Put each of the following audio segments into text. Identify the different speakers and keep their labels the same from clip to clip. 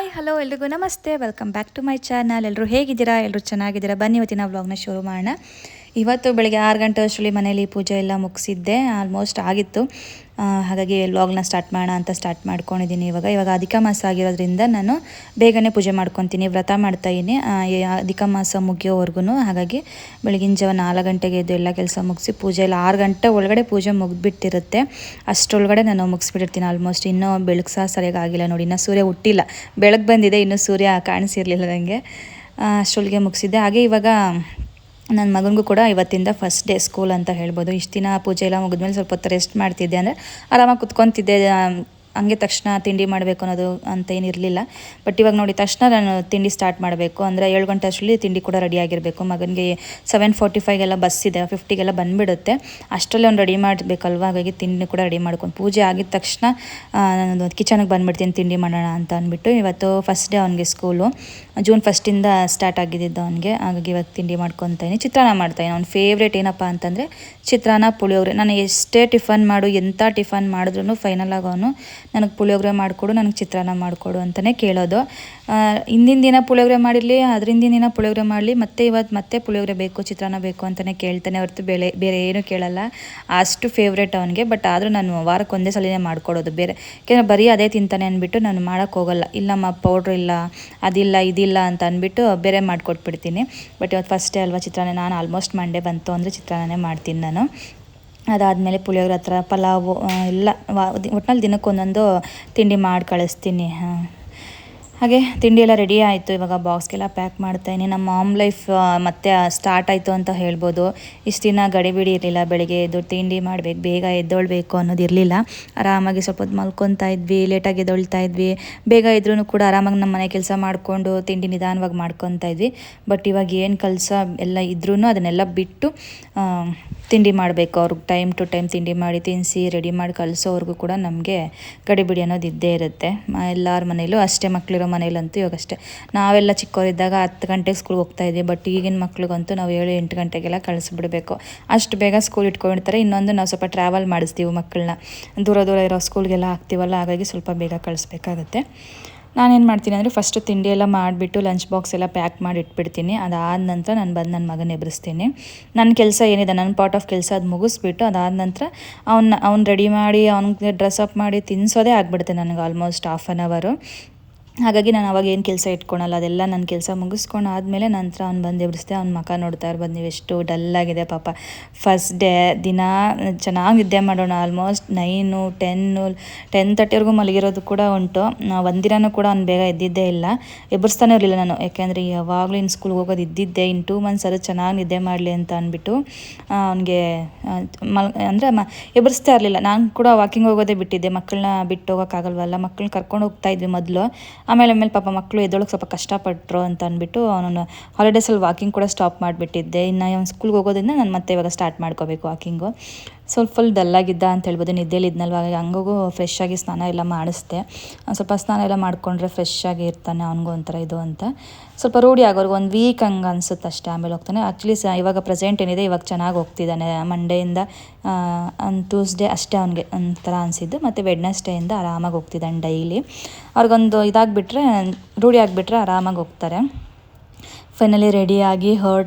Speaker 1: Hi hello ಎಲ್ರಿಗೂ ನಮಸ್ತೆ, welcome back to my channel. ಎಲ್ಲರೂ ಹೇಗಿದ್ದೀರಾ? ಎಲ್ಲರೂ ಚೆನ್ನಾಗಿದ್ದೀರಾ? ಬನ್ನಿ ಇವತ್ತಿನ ವ್ಲಾಗ್ನ ಶುರು ಮಾಡೋಣ. ಇವತ್ತು ಬೆಳಗ್ಗೆ 6 ಗಂಟೆ ಅಷ್ಟರಲ್ಲಿ ಮನೇಲಿ ಪೂಜೆ ಎಲ್ಲ ಮುಗಿಸಿದ್ದೆ, ಆಲ್ಮೋಸ್ಟ್ ಆಗಿತ್ತು. ಹಾಗಾಗಿ ವ್ಲಾಗ್ನ ಸ್ಟಾರ್ಟ್ ಮಾಡೋಣ ಅಂತ ಸ್ಟಾರ್ಟ್ ಮಾಡ್ಕೊಂಡಿದ್ದೀನಿ. ಇವಾಗ ಅಧಿಕ ಮಾಸ ಆಗಿರೋದ್ರಿಂದ ನಾನು ಬೇಗನೆ ಪೂಜೆ ಮಾಡ್ಕೊತೀನಿ, ವ್ರತ ಮಾಡ್ತಾಯಿದ್ದೀನಿ ಅಧಿಕ ಮಾಸ ಮುಗಿಯೋವರೆಗೂ. ಹಾಗಾಗಿ ಬೆಳಗಿನ ಜಾವ 4 ಗಂಟೆಗೆ ಎದ್ದು ಎಲ್ಲ ಕೆಲಸ ಮುಗಿಸಿ ಪೂಜೆ ಎಲ್ಲ 6 ಗಂಟೆ ಒಳಗಡೆ ಪೂಜೆ ಮುಗಿದ್ಬಿಟ್ಟಿರುತ್ತೆ. ಅಷ್ಟರೊಳಗಡೆ ನಾನು ಮುಗಿಸ್ಬಿಟ್ಟಿರ್ತೀನಿ ಆಲ್ಮೋಸ್ಟ್. ಇನ್ನೂ ಬೆಳಕು ಸಹ ಸರಿಯಾಗಿ ಆಗಿಲ್ಲ ನೋಡಿ, ಇನ್ನೂ ಸೂರ್ಯ ಹುಟ್ಟಿಲ್ಲ. ಬೆಳಕು ಬಂದಿದೆ, ಇನ್ನೂ ಸೂರ್ಯ ಕಾಣಿಸಿರಲಿಲ್ಲ ನನಗೆ. ಅಷ್ಟರೊಳಗೆ ಮುಗಿಸಿದ್ದೆ. ಹಾಗೆ ಇವಾಗ ನನ್ನ ಮಗನಿಗೂ ಕೂಡ ಇವತ್ತಿಂದ ಫಸ್ಟ್ ಡೇ ಸ್ಕೂಲ್ ಅಂತ ಹೇಳ್ಬೋದು. ಇಷ್ಟು ದಿನ ಪೂಜೆ ಎಲ್ಲ ಮುಗಿದ್ಮೇಲೆ ಸ್ವಲ್ಪ ಹೊತ್ತು ರೆಸ್ಟ್ ಮಾಡ್ತಿದ್ದೆ, ಅಂದರೆ ಆರಾಮಾಗಿ ಕುತ್ಕೊತಿದ್ದೆ. ಹಂಗೆ ತಕ್ಷಣ ತಿಂಡಿ ಮಾಡಬೇಕು ಅನ್ನೋದು ಅಂತ ಏನಿರಲಿಲ್ಲ. ಬಟ್ ಇವಾಗ ನೋಡಿ ತಕ್ಷಣ ನಾನು ತಿಂಡಿ ಸ್ಟಾರ್ಟ್ ಮಾಡಬೇಕು, ಅಂದರೆ 7 ಗಂಟೆ ಅಷ್ಟರಲ್ಲಿ ತಿಂಡಿ ಕೂಡ ರೆಡಿ ಆಗಿರಬೇಕು. ಮಗನಿಗೆ 7:45 ಬಸ್ ಇದೆ, 50 ಬಂದುಬಿಡುತ್ತೆ. ಅಷ್ಟರಲ್ಲಿ ಅವ್ನು ರೆಡಿ ಮಾಡಬೇಕಲ್ವ, ಹಾಗಾಗಿ ತಿಂಡಿ ಕೂಡ ರೆಡಿ ಮಾಡ್ಕೊಂಡು ಪೂಜೆ ಆಗಿದ ತಕ್ಷಣ ನಾನು ಕಿಚನ್ಗೆ ಬಂದುಬಿಡ್ತೀನಿ ತಿಂಡಿ ಮಾಡೋಣ ಅಂತ ಅಂದ್ಬಿಟ್ಟು. ಇವತ್ತು ಫಸ್ಟ್ ಡೇ ಅವನಿಗೆ ಸ್ಕೂಲು, ಜೂನ್ 1 ಸ್ಟಾರ್ಟ್ ಆಗಿದ್ದು ಅವನಿಗೆ. ಹಾಗಾಗಿ ಇವತ್ತು ತಿಂಡಿ ಮಾಡ್ಕೊತಾಯಿನಿ, ಚಿತ್ರಾನ್ನ ಮಾಡ್ತಾಯಿನಿ. ಅವ್ನ ಫೇವ್ರೇಟ್ ಏನಪ್ಪ ಅಂತಂದರೆ ಚಿತ್ರಾನ್ನ, ಪುಳಿಯೋಗರೆ. ನಾನು ಎಷ್ಟೇ ಟಿಫನ್ ಮಾಡು, ಎಂಥ ಟಿಫನ್ ಮಾಡಿದ್ರೂ ಫೈನಲ್ ಆಗಿ ಅವನು ನನಗೆ ಪುಳಿಯೋಗರೆ ಮಾಡಿಕೊಡು, ನನಗೆ ಚಿತ್ರಾನ್ನ ಮಾಡಿಕೊಡು ಅಂತಲೇ ಕೇಳೋದು. ಹಿಂದಿನ ದಿನ ಪುಳಿಯೋಗರೆ ಮಾಡಿರಲಿ, ಅದರಿಂದ ದಿನ ಪುಳಿಯೋಗರೆ ಮಾಡಲಿ, ಮತ್ತೆ ಪುಳಿಯೋಗರೆ ಬೇಕು, ಚಿತ್ರಾನ್ನ ಬೇಕು ಅಂತಲೇ ಕೇಳ್ತಾನೆ ಹೊರತು ಬೇರೆ ಏನೂ ಕೇಳಲ್ಲ. ಅಷ್ಟು ಫೇವ್ರೇಟ್ ಅವನಿಗೆ. ಬಟ್ ಆದರೂ ನಾನು ವಾರಕ್ಕೆ ಒಂದೇ ಸಲನೇ ಮಾಡಿಕೊಡೋದು, ಬೇರೆ ಯಾಕೆಂದರೆ ಬರೀ ಅದೇ ತಿಂತಾನೆ ಅಂದ್ಬಿಟ್ಟು ನಾನು ಮಾಡೋಕ್ಕೆ ಹೋಗಲ್ಲ. ಇಲ್ಲಮ್ಮ ಪೌಡ್ರ್ ಇಲ್ಲ, ಅದಿಲ್ಲ ಇದಿಲ್ಲ ಅಂತ ಅಂದ್ಬಿಟ್ಟು ಬೇರೆ ಮಾಡಿಕೊಟ್ಬಿಡ್ತೀನಿ. ಬಟ್ ಇವತ್ತು ಫಸ್ಟ್ ಡೇ ಅಲ್ವಾ, ಚಿತ್ರಾನ್ನ. ನಾನು ಆಲ್ಮೋಸ್ಟ್ ಮಂಡೇ ಬಂತು ಅಂದರೆ ಚಿತ್ರಾನ್ನನೇ ಮಾಡ್ತೀನಿ ನಾನು. ಅದಾದಮೇಲೆ ಪುಳಿಯೋಗರೆ ಹತ್ರ ಪಲಾವು ಎಲ್ಲ ಒಟ್ಟಿನಲ್ಲಿ ದಿನಕ್ಕೆ ಒಂದೊಂದು ತಿಂಡಿ ಮಾಡಿ ಕಳಿಸ್ತೀನಿ. ಹಾಗೆ ತಿಂಡಿ ಎಲ್ಲ ರೆಡಿ ಆಯಿತು. ಇವಾಗ ಬಾಕ್ಸ್ಗೆಲ್ಲ ಪ್ಯಾಕ್ ಮಾಡ್ತಾಯಿನಿ. ನಮ್ಮ ಮಾಮ್ ಲೈಫ್ ಮತ್ತೆ ಸ್ಟಾರ್ಟ್ ಆಯಿತು ಅಂತ ಹೇಳ್ಬೋದು. ಇಷ್ಟು ದಿನ ಗಡಿಬಿಡಿ ಇರಲಿಲ್ಲ, ಬೆಳಗ್ಗೆ ಎದ್ದು ತಿಂಡಿ ಮಾಡಬೇಕು, ಬೇಗ ಎದ್ದೊಳ್ಬೇಕು ಅನ್ನೋದು ಇರಲಿಲ್ಲ. ಆರಾಮಾಗಿ ಸ್ವಲ್ಪ ಹೊತ್ತು ಮಲ್ಕೊತಾ ಇದ್ವಿ, ಲೇಟಾಗಿ ಎದ್ದೊಳ್ತಾ ಇದ್ವಿ. ಬೇಗ ಇದ್ರೂ ಕೂಡ ಆರಾಮಾಗಿ ನಮ್ಮ ಮನೆ ಕೆಲಸ ಮಾಡಿಕೊಂಡು ತಿಂಡಿ ನಿಧಾನವಾಗಿ ಮಾಡ್ಕೊತಾ ಇದ್ವಿ. ಬಟ್ ಇವಾಗ ಏನು ಕೆಲಸ ಎಲ್ಲ ಇದ್ರೂ ಅದನ್ನೆಲ್ಲ ಬಿಟ್ಟು ತಿಂಡಿ ಮಾಡಬೇಕು. ಅವ್ರಿಗೆ ಟೈಮ್ ಟು ಟೈಮ್ ತಿಂಡಿ ಮಾಡಿ ತಿನ್ನಿಸಿ ರೆಡಿ ಮಾಡಿ ಕಳಿಸೋವರೆಗೂ ಕೂಡ ನಮಗೆ ಗಡಿಬಿಡಿ ಅನ್ನೋದು ಇದ್ದೇ ಇರುತ್ತೆ. ಎಲ್ಲರ ಮನೇಲೂ ಅಷ್ಟೇ, ಮಕ್ಕಳಿರೋ ಮನೇಲಂತೂ ಇವಾಗ ಅಷ್ಟೇ. ನಾವೆಲ್ಲ ಚಿಕ್ಕವರಿದ್ದಾಗ 10 ಗಂಟೆಗೆ ಸ್ಕೂಲ್ಗೆ ಹೋಗ್ತಾಯಿದ್ವಿ. ಬಟ್ ಈಗಿನ ಮಕ್ಳಿಗಂತೂ ನಾವು 7-8 ಗಂಟೆಗೆಲ್ಲ ಕಳಿಸ್ಬಿಡ್ಬೇಕು, ಅಷ್ಟು ಬೇಗ ಸ್ಕೂಲ್ ಇಟ್ಕೊಂಡಿರ್ತಾರೆ. ಇನ್ನೊಂದು ನಾವು ಸ್ವಲ್ಪ ಟ್ರಾವೆಲ್ ಮಾಡಿಸ್ತೀವಿ ಮಕ್ಕಳನ್ನ, ದೂರ ಇರೋ ಸ್ಕೂಲ್ಗೆಲ್ಲ ಹಾಕ್ತೀವಲ್ಲ, ಹಾಗಾಗಿ ಸ್ವಲ್ಪ ಬೇಗ ಕಳಿಸ್ಬೇಕಾಗತ್ತೆ. ನಾನೇನು ಮಾಡ್ತೀನಿ ಅಂದರೆ ಫಸ್ಟು ತಿಂಡಿ ಎಲ್ಲ ಮಾಡಿಬಿಟ್ಟು ಲಂಚ್ ಬಾಕ್ಸ್ ಎಲ್ಲ ಪ್ಯಾಕ್ ಮಾಡಿ ಇಟ್ಬಿಡ್ತೀನಿ. ಅದಾದ ನಂತರ ನಾನು ಬಂದು ನನ್ನ ಮಗನ ಎಬ್ಬಿಸ್ತೀನಿ. ನನ್ನ ಕೆಲಸ ಏನಿದೆ, ನನ್ನ ಪಾರ್ಟ್ ಆಫ್ ಕೆಲಸ ಅದು ಮುಗಿಸ್ಬಿಟ್ಟು ಅದಾದ ನಂತರ ಅವ್ನು ರೆಡಿ ಮಾಡಿ ಅವ್ನಿಗೆ ಡ್ರೆಸ್ ಅಪ್ ಮಾಡಿ ತಿನ್ನಿಸೋದೇ ಆಗಿಬಿಡುತ್ತೆ ನನಗೆ ಆಲ್ಮೋಸ್ಟ್ 1/2 hour. ಹಾಗಾಗಿ ನಾನು ಅವಾಗ ಏನು ಕೆಲಸ ಇಟ್ಕೊಳಲ್ಲ, ಅದೆಲ್ಲ ನನ್ನ ಕೆಲಸ ಮುಗಿಸ್ಕೊಂಡು ಆದಮೇಲೆ ನಂತರ ಅವ್ನು ಬಂದು ಎಬ್ಬಿಸ್ದೆ. ಅವ್ನ ಮುಖ ನೋಡ್ತಾ ಇರ್ಬೋದು ನೀವು, ಎಷ್ಟು ಡಲ್ಲಾಗಿದೆ ಪಾಪ. ಫಸ್ಟ್ ಡೇ ದಿನ ಚೆನ್ನಾಗಿ ನಿದ್ದೆ ಮಾಡೋಣ, ಆಲ್ಮೋಸ್ಟ್ 9, 10, 10:30ವರೆಗೂ ಮಲಗಿರೋದು ಕೂಡ ಉಂಟು. ಒಂದಿನೂ ಕೂಡ ಅವ್ನು ಬೇಗ ಎದ್ದಿದ್ದೇ ಇಲ್ಲ, ಎಬ್ಬರಿಸ್ತಾನೆ ಇರಲಿಲ್ಲ ನಾನು. ಯಾಕೆಂದರೆ ಯಾವಾಗಲೂ ಇನ್ನು ಸ್ಕೂಲ್ಗೆ ಹೋಗೋದು ಇದ್ದಿದ್ದೆ, ಇನ್ನು 2 months ಅದು ಚೆನ್ನಾಗಿ ನಿದ್ದೆ ಮಾಡಲಿ ಅಂತ ಅಂದ್ಬಿಟ್ಟು ಅವನಿಗೆ ಎಬ್ಬರಿಸ್ತಾ ಇರಲಿಲ್ಲ. ನಾನು ಕೂಡ ವಾಕಿಂಗ್ ಹೋಗೋದೇ ಬಿಟ್ಟಿದ್ದೆ, ಮಕ್ಕಳನ್ನ ಬಿಟ್ಟು ಹೋಗೋಕ್ಕಾಗಲ್ವಲ್ಲ. ಮಕ್ಕಳನ್ನ ಕರ್ಕೊಂಡು ಹೋಗ್ತಾ ಇದ್ವಿ ಮೊದಲು. ಆಮೇಲೆ ಪಾಪ ಮಕ್ಕಳು ಎದ್ದೊಳಗೆ ಸ್ವಲ್ಪ ಕಷ್ಟಪಟ್ಟರು ಅಂತ ಅಂದ್ಬಿಟ್ಟು ಅವನು ಹಾಲಿಡೇಸಲ್ಲಿ ವಾಕಿಂಗ್ ಕೂಡ ಸ್ಟಾಪ್ ಮಾಡಿಬಿಟ್ಟಿದ್ದೆ. ಇನ್ನು ಅವ್ನು ಸ್ಕೂಲ್ಗೆ ಹೋಗೋದ್ರಿಂದ ನಾನು ಮತ್ತೆ ಇವಾಗ ಸ್ಟಾರ್ಟ್ ಮಾಡ್ಕೋಬೇಕು ವಾಕಿಂಗು. ಸ್ವಲ್ಪ ಫುಲ್ ಡಲ್ಲಾಗಿದ್ದ ಅಂತ ಹೇಳ್ಬೋದು, ನಿದ್ದೆಲಿ ಇದ್ನಲ್ವ. ಹಂಗೂ ಫ್ರೆಶ್ ಆಗಿ ಸ್ನಾನ ಎಲ್ಲ ಮಾಡಿಸ್ದೆ. ಸ್ವಲ್ಪ ಸ್ನಾನ ಎಲ್ಲ ಮಾಡಿಕೊಂಡ್ರೆ ಫ್ರೆಶ್ ಆಗಿ ಇರ್ತಾನೆ, ಅವನಿಗೂ ಒಂಥರ ಇದು ಅಂತ. ಸ್ವಲ್ಪ ರೂಢಿ ಆಗೋರ್ಗೆ 1 week ಹಂಗೆ ಅನಿಸುತ್ತೆ ಅಷ್ಟೇ, ಆಮೇಲೆ ಹೋಗ್ತಾನೆ. ಆ್ಯಕ್ಚುಲಿ ಇವಾಗ ಪ್ರೆಸೆಂಟ್ ಏನಿದೆ, ಇವಾಗ ಚೆನ್ನಾಗಿ ಹೋಗ್ತಿದ್ದಾನೆ. ಮಂಡೆಯಿಂದ ಟ್ಯೂಸ್ಡೇ ಅಷ್ಟೇ ಅವನಿಗೆ ಒಂಥರ ಅನಿಸಿದ್ದು, ಮತ್ತು ವೆಡ್ನೆಸ್ಡೇಯಿಂದ ಆರಾಮಾಗಿ ಹೋಗ್ತಿದ್ದಾನೆ ಡೈಲಿ. ಅವ್ರಿಗೊಂದು ಇದಾಗಿಬಿಟ್ರೆ, ರೂಢಿ ಆಗಿಬಿಟ್ರೆ ಆರಾಮಾಗಿ ಹೋಗ್ತಾರೆ. ಫೈನಲಿ ರೆಡಿಯಾಗಿ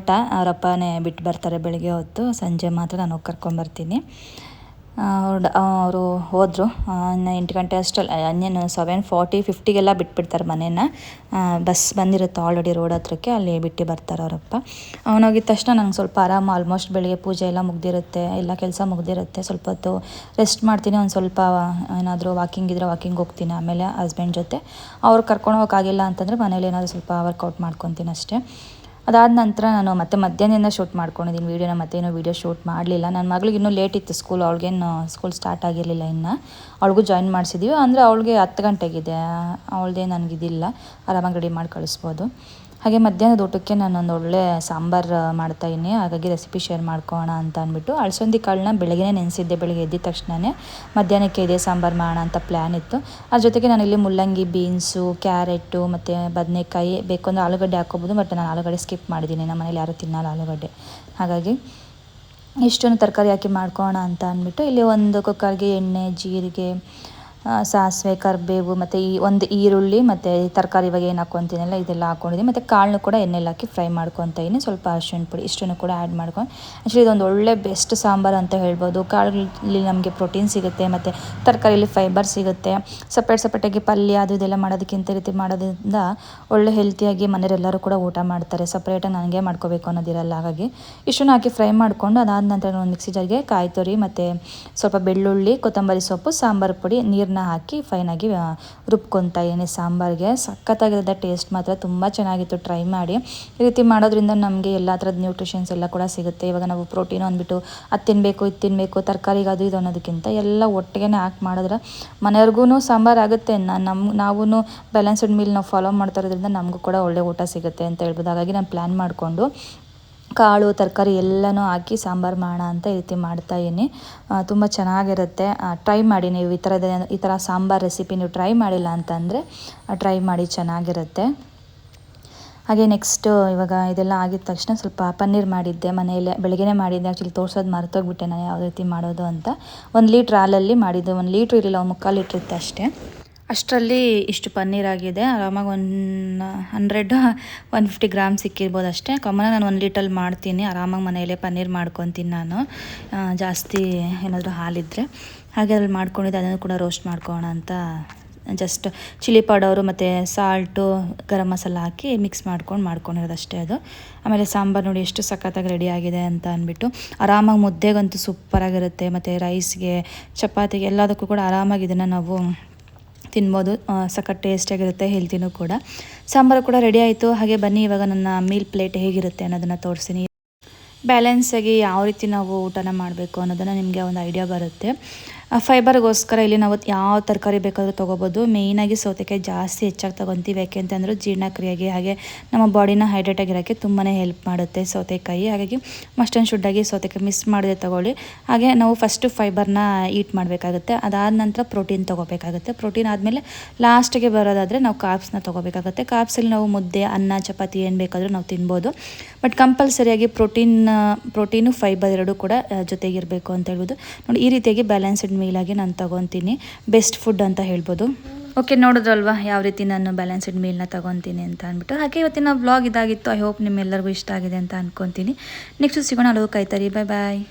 Speaker 1: ಅವರಪ್ಪನೇ ಬಿಟ್ಟು ಬರ್ತಾರೆ ಬೆಳಗ್ಗೆ ಹೊತ್ತು. ಸಂಜೆ ಮಾತ್ರ ನಾನು ಹೋಗಿ ಕರ್ಕೊಂಬರ್ತೀನಿ. ಅವರು ಹೋದರು ಇನ್ನು 8 ಗಂಟೆ ಅಷ್ಟಲ್ಲಿ, ಇನ್ನೇನು 7:40, 50 ಬಿಟ್ಬಿಡ್ತಾರೆ ಮನೇನ. ಬಸ್ ಬಂದಿರುತ್ತೆ ಆಲ್ರೆಡಿ ರೋಡ್ ಹತ್ರಕ್ಕೆ, ಅಲ್ಲಿ ಬಿಟ್ಟು ಬರ್ತಾರೆ ಅವರಪ್ಪ. ಅವನೋಗಿದ ತಕ್ಷಣ ನಂಗೆ ಸ್ವಲ್ಪ ಆರಾಮ. ಆಲ್ಮೋಸ್ಟ್ ಬೆಳಗ್ಗೆ ಪೂಜೆ ಎಲ್ಲ ಮುಗ್ದಿರುತ್ತೆ, ಎಲ್ಲ ಕೆಲಸ ಮುಗ್ದಿರುತ್ತೆ. ಸ್ವಲ್ಪ ಹೊತ್ತು ರೆಸ್ಟ್ ಮಾಡ್ತೀನಿ. ಒಂದು ಸ್ವಲ್ಪ ಏನಾದರೂ ವಾಕಿಂಗ್ ಇದ್ದರೆ ವಾಕಿಂಗ್ ಹೋಗ್ತೀನಿ. ಆಮೇಲೆ ಹಸ್ಬೆಂಡ್ ಜೊತೆ ಅವ್ರು ಕರ್ಕೊಂಡು ಹೋಗೋಕ್ಕಾಗಿಲ್ಲ ಅಂತಂದರೆ ಮನೇಲಿ ಏನಾದರೂ ಸ್ವಲ್ಪ ವರ್ಕೌಟ್ ಮಾಡ್ಕೊತೀನಿ ಅಷ್ಟೇ. ಅದಾದ ನಂತರ ನಾನು ಮತ್ತೆ ಮಧ್ಯಾಹ್ನದಿಂದ ಶೂಟ್ ಮಾಡ್ಕೊಂಡಿದ್ದೀನಿ ವೀಡಿಯೋನ, ಮತ್ತೇನೋ ವೀಡಿಯೋ ಶೂಟ್ ಮಾಡಲಿಲ್ಲ. ನನ್ನ ಮಗಳಿಗೆ ಇನ್ನೂ ಲೇಟ್ ಇತ್ತು ಸ್ಕೂಲ್, ಅವಳಿಗೇನು ಸ್ಕೂಲ್ ಸ್ಟಾರ್ಟ್ ಆಗಿರಲಿಲ್ಲ ಇನ್ನು. ಅವಳಿಗೂ ಜಾಯಿನ್ ಮಾಡಿಸಿದ್ದೀವಿ, ಅಂದರೆ ಅವಳಿಗೆ 10 ಗಂಟೆಗಿದೆ. ಅವಳದೇ ನನಗಿದಿಲ್ಲ, ಆರಾಮಾಗಿ ರೆಡಿ ಮಾಡಿ ಕಳಿಸ್ಬೋದು. ಹಾಗೆ ಮಧ್ಯಾಹ್ನದ ಊಟಕ್ಕೆ ನಾನೊಂದು ಒಳ್ಳೆ ಸಾಂಬಾರು ಮಾಡ್ತಾಯಿದ್ದೀನಿ. ಹಾಗಾಗಿ ರೆಸಿಪಿ ಶೇರ್ ಮಾಡ್ಕೊಳ್ಳೋಣ ಅಂತ ಅಂದ್ಬಿಟ್ಟು ಅಲಸಂದಿ ಕಾಳನ್ನ ಬೆಳಗ್ಗೆನೇ ನೆನೆಸಿದ್ದೆ. ಬೆಳಗ್ಗೆ ಎದ್ದಿದ ತಕ್ಷಣವೇ ಮಧ್ಯಾಹ್ನಕ್ಕೆ ಇದೇ ಸಾಂಬಾರು ಮಾಡೋಣ ಅಂತ ಪ್ಲ್ಯಾನ್ ಇತ್ತು. ಅದ್ರ ಜೊತೆಗೆ ನಾನಿಲ್ಲಿ ಮುಲ್ಲಂಗಿ, ಬೀನ್ಸು, ಕ್ಯಾರೆಟು ಮತ್ತು ಬದನೆಕಾಯಿ, ಬೇಕು ಅಂದರೆ ಆಲೂಗಡ್ಡೆ ಹಾಕ್ಕೋಬೋದು. ಬಟ್ ನಾನು ಆಲೂಗಡ್ಡೆ ಸ್ಕಿಪ್ ಮಾಡಿದ್ದೀನಿ, ನಮ್ಮ ಮನೇಲಿ ಯಾರೂ ತಿನ್ನಲ್ಲ ಆಲೂಗಡ್ಡೆ. ಹಾಗಾಗಿ ಇಷ್ಟೊಂದು ತರಕಾರಿ ಹಾಕಿ ಮಾಡ್ಕೊಳ್ಳೋಣ ಅಂತ ಅಂದ್ಬಿಟ್ಟು ಇಲ್ಲಿ ಒಂದು ಕುಕ್ಕರ್ಗೆ ಎಣ್ಣೆ, ಜೀರಿಗೆ, ಸಾಸಿವೆ ಕರಿಬೇವು ಮತ್ತು ಒಂದು ಈರುಳ್ಳಿ ಮತ್ತು ತರಕಾರಿ ಇವಾಗ ಏನು ಹಾಕ್ಕೊತೀನಲ್ಲ ಇದೆಲ್ಲ ಹಾಕ್ಕೊಂಡಿದ್ದೀನಿ. ಮತ್ತು ಕಾಳನ್ನು ಕೂಡ ಎಣ್ಣೆಲಿ ಹಾಕಿ ಫ್ರೈ ಮಾಡ್ಕೊತೀನಿ. ಸ್ವಲ್ಪ ಅರಿಶಿಣ ಪುಡಿ ಇಷ್ಟನ್ನು ಕೂಡ ಆ್ಯಡ್ ಮಾಡ್ಕೊಂಡು ಆ್ಯಕ್ಚುಲಿ ಇದೊಂದು ಒಳ್ಳೆ ಬೆಸ್ಟ್ ಸಾಂಬಾರು ಅಂತ ಹೇಳ್ಬೋದು. ಕಾಳಲ್ಲಿ ನಮಗೆ ಪ್ರೋಟೀನ್ ಸಿಗುತ್ತೆ ಮತ್ತು ತರಕಾರಿಯಲ್ಲಿ ಫೈಬರ್ ಸಿಗುತ್ತೆ. ಸಪ್ರೇಟಾಗಿ ಪಲ್ಯ ಅದು ಇದೆಲ್ಲ ಮಾಡೋದಕ್ಕಿಂತ ರೀತಿ ಮಾಡೋದ್ರಿಂದ ಒಳ್ಳೆ ಹೆಲ್ತಿಯಾಗಿ ಮನೆಯವರೆಲ್ಲರೂ ಕೂಡ ಊಟ ಮಾಡ್ತಾರೆ. ಸಪ್ರೇಟಾಗಿ ನನಗೆ ಮಾಡ್ಕೋಬೇಕು ಅನ್ನೋದಿರಲ್ಲ. ಹಾಗಾಗಿ ಇಷ್ಟನ್ನು ಹಾಕಿ ಫ್ರೈ ಮಾಡಿಕೊಂಡು ಅದಾದ ನಂತರ ಒಂದು ಮಿಕ್ಸಿ ಜಾರ್ಗೆ ಕಾಯಿ ತುರಿ ಮತ್ತು ಸ್ವಲ್ಪ ಬೆಳ್ಳುಳ್ಳಿ, ಕೊತ್ತಂಬರಿ ಸೊಪ್ಪು, ಸಾಂಬಾರು ಪುಡಿ, ನೀರನ್ನ ಹಾಕಿ ಫೈನಾಗಿ ರುಬ್ಕೊತಾ ಇದೀನಿ. ಸಾಂಬಾರಿಗೆ ಸಖತ್ತಾಗಿರೋದ ಟೇಸ್ಟ್ ಮಾತ್ರ ತುಂಬ ಚೆನ್ನಾಗಿತ್ತು. ಟ್ರೈ ಮಾಡಿ. ಈ ರೀತಿ ಮಾಡೋದ್ರಿಂದ ನಮಗೆ ಎಲ್ಲ ಥರದ ನ್ಯೂಟ್ರಿಷನ್ಸ್ ಎಲ್ಲ ಕೂಡ ಸಿಗುತ್ತೆ. ಇವಾಗ ನಾವು ಪ್ರೋಟೀನ್ ಅಂದ್ಬಿಟ್ಟು ಅದು ತಿನ್ನಬೇಕು ಇದು ತಿನ್ನಬೇಕು ತರಕಾರಿಗೆ ಅದು ಇದು ಅನ್ನೋದಕ್ಕಿಂತ ಎಲ್ಲ ಒಟ್ಟಿಗೆ ಹಾಕಿ ಮಾಡಿದ್ರೆ ಮನೆಯವ್ರಿಗೂ ಸಾಂಬಾರು ಆಗುತ್ತೆ. ನಾವು ಬ್ಯಾಲೆನ್ಸ್ಡ್ ಮೀಲ್ ನಾವು ಫಾಲೋ ಮಾಡ್ತಾ ಇರೋದ್ರಿಂದ ನಮಗೂ ಕೂಡ ಒಳ್ಳೆ ಊಟ ಸಿಗುತ್ತೆ ಅಂತ ಹೇಳ್ಬೋದು. ಹಾಗಾಗಿ ನಾನು ಪ್ಲ್ಯಾನ್ ಮಾಡಿಕೊಂಡು ಕಾಳು ತರಕಾರಿ ಎಲ್ಲನೂ ಹಾಕಿ ಸಾಂಬಾರು ಮಾಡೋಣ ಅಂತ ಈ ರೀತಿ ಮಾಡ್ತಾಯಿದ್ದೀನಿ. ತುಂಬ ಚೆನ್ನಾಗಿರುತ್ತೆ. ಟ್ರೈ ಮಾಡಿ ನೀವು ಈ ಥರ ಸಾಂಬಾರು ರೆಸಿಪಿ ನೀವು ಟ್ರೈ ಮಾಡಿಲ್ಲ ಅಂತಂದರೆ ಟ್ರೈ ಮಾಡಿ, ಚೆನ್ನಾಗಿರುತ್ತೆ. ಹಾಗೆ ನೆಕ್ಸ್ಟು ಇವಾಗ ಇದೆಲ್ಲ ಆಗಿದ ತಕ್ಷಣ ಸ್ವಲ್ಪ ಪನ್ನೀರ್ ಮಾಡಿದ್ದೆ ಮನೆಯಲ್ಲೇ. ಬೆಳಗ್ಗೆನೇ ಮಾಡಿದ್ದೆ. ಆ್ಯಕ್ಚುಲಿ ತೋರ್ಸೋದು ಮರ್ತೋಗ್ಬಿಟ್ಟೆ ನಾನು ಯಾವ ರೀತಿ ಮಾಡೋದು ಅಂತ. 1 ಲೀಟ್ರ್ ಹಾಲಲ್ಲಿ ಮಾಡಿದ್ದು. 1 ಲೀಟ್ರ್ ಇರಲಿಲ್ಲ, 3/4 ಲೀಟ್ರ್ ಇತ್ತು ಅಷ್ಟೇ. ಅಷ್ಟರಲ್ಲಿ ಇಷ್ಟು ಪನ್ನೀರಾಗಿದೆ. ಆರಾಮಾಗಿ 100-150 ಗ್ರಾಮ್ ಸಿಕ್ಕಿರ್ಬೋದು ಅಷ್ಟೇ. ಕಾಮನಾಗಿ ನಾನು 1 ಲೀಟ್ರಲ್ಲಿ ಮಾಡ್ತೀನಿ. ಆರಾಮಾಗಿ ಮನೆಯಲ್ಲೇ ಪನ್ನೀರ್ ಮಾಡ್ಕೊತೀನಿ ನಾನು, ಜಾಸ್ತಿ ಏನಾದರೂ ಹಾಲಿದ್ದರೆ. ಹಾಗೆ ಅದ್ರಲ್ಲಿ ಮಾಡ್ಕೊಂಡಿದ್ದೆ. ಅದನ್ನು ಕೂಡ ರೋಸ್ಟ್ ಮಾಡ್ಕೊಳ್ಳೋಣ ಅಂತ ಜಸ್ಟ್ ಚಿಲ್ಲಿ ಪೌಡರು ಮತ್ತು ಸಾಲ್ಟು, ಗರಂ ಮಸಾಲ ಹಾಕಿ ಮಿಕ್ಸ್ ಮಾಡ್ಕೊಂಡಿರೋದು ಅಷ್ಟೇ ಅದು. ಆಮೇಲೆ ಸಾಂಬಾರು ನೋಡಿ ಎಷ್ಟು ಸಖತ್ತಾಗಿ ರೆಡಿ ಆಗಿದೆ ಅಂತ ಅಂದ್ಬಿಟ್ಟು. ಆರಾಮಾಗಿ ಮುದ್ದೆಗಂತೂ ಸೂಪರಾಗಿರುತ್ತೆ. ಮತ್ತು ರೈಸ್ಗೆ, ಚಪಾತಿಗೆ ಎಲ್ಲದಕ್ಕೂ ಕೂಡ ಆರಾಮಾಗಿ ಇದನ್ನು ನಾವು ತಿನ್ಬೋದು. ಸಖತ್ ಟೇಸ್ಟಿಯಾಗಿರುತ್ತೆ, ಹೆಲ್ತಿನೂ ಕೂಡ. ಸಾಂಬಾರು ಕೂಡ ರೆಡಿ ಆಯಿತು. ಹಾಗೆ ಬನ್ನಿ ಇವಾಗ ನನ್ನ ಮೀಲ್ ಪ್ಲೇಟ್ ಹೇಗಿರುತ್ತೆ ಅನ್ನೋದನ್ನು ತೋರಿಸ್ತೀನಿ. ಬ್ಯಾಲೆನ್ಸಾಗಿ ಯಾವ ರೀತಿ ನಾವು ಊಟನ ಮಾಡಬೇಕು ಅನ್ನೋದನ್ನು ನಿಮಗೆ ಒಂದು ಐಡಿಯಾ ಬರುತ್ತೆ. ಫೈಬರ್ಗೋಸ್ಕರ ಇಲ್ಲಿ ನಾವು ಯಾವ ತರಕಾರಿ ಬೇಕಾದರೂ ತೊಗೋಬೋದು. ಮೇಯ್ನಾಗಿ ಸೌತೆಕಾಯಿ ಜಾಸ್ತಿ ಹೆಚ್ಚಾಗಿ ತೊಗೊತೀವಿ. ಯಾಕೆ ಅಂತಂದರೆ ಜೀರ್ಣಕ್ರಿಯೆಗೆ ಹಾಗೆ ನಮ್ಮ ಬಾಡಿನ ಹೈಡ್ರೇಟ್ ಆಗಿರೋಕ್ಕೆ ತುಂಬಾ ಹೆಲ್ಪ್ ಮಾಡುತ್ತೆ ಸೌತೆಕಾಯಿ. ಹಾಗಾಗಿ ಮಸ್ಟ್ ಆ್ಯಂಡ್ ಶುಡ್ಡಾಗಿ ಸೌತೆಕಾಯಿ ಮಿಸ್ ಮಾಡದೆ ತೊಗೊಳ್ಳಿ. ಹಾಗೆ ನಾವು ಫಸ್ಟು ಫೈಬರ್ನ ಈಟ್ ಮಾಡಬೇಕಾಗುತ್ತೆ. ಅದಾದ ನಂತರ ಪ್ರೋಟೀನ್ ತೊಗೋಬೇಕಾಗುತ್ತೆ. ಪ್ರೋಟೀನ್ ಆದಮೇಲೆ ಲಾಸ್ಟಿಗೆ ಬರೋದಾದರೆ ನಾವು ಕಾರ್ಬ್ಸ್ನ ತೊಗೋಬೇಕಾಗುತ್ತೆ. ಕಾರ್ಬ್ಸಲ್ಲಿ ನಾವು ಮುದ್ದೆ, ಅನ್ನ, ಚಪಾತಿ ಏನು ಬೇಕಾದರೂ ನಾವು ತಿನ್ಬೋದು. ಬಟ್ ಕಂಪಲ್ಸರಿಯಾಗಿ ಪ್ರೋಟೀನು ಫೈಬರ್ ಎರಡೂ ಕೂಡ ಜೊತೆಗಿರಬೇಕು ಅಂತ ಹೇಳ್ಬೋದು. ನೋಡಿ, ಈ ರೀತಿಯಾಗಿ ಬ್ಯಾಲೆನ್ಸ್ಡ್ ಮೀಲಾಗಿ ನಾನು ತೊಗೊತೀನಿ. ಬೆಸ್ಟ್ ಫುಡ್ ಅಂತ ಹೇಳ್ಬೋದು. ಓಕೆ, ನೋಡಿದ್ರಲ್ವಾ ಯಾವ ರೀತಿ ನಾನು ಬ್ಯಾಲೆನ್ಸ್ಡ್ ಮೀಲ್ನ ತೊಗೊತೀನಿ ಅಂತ ಅಂದ್ಬಿಟ್ಟು. ಹಾಗೆ ಇವತ್ತಿನ ವ್ಲಾಗ್ ಇದಾಗಿತ್ತು. ಐ ಹೋಪ್ ನಿಮ್ಮೆಲ್ಲರಿಗೂ ಇಷ್ಟ ಆಗಿದೆ ಅಂತ ಅಂದ್ಕೊತೀನಿ. ನೆಕ್ಸ್ಟ್ ಸಿಗೋಣ. ಅಲ್ಲೂ ಕಾಯ್ತಾರಿ. ಬಾಯ್.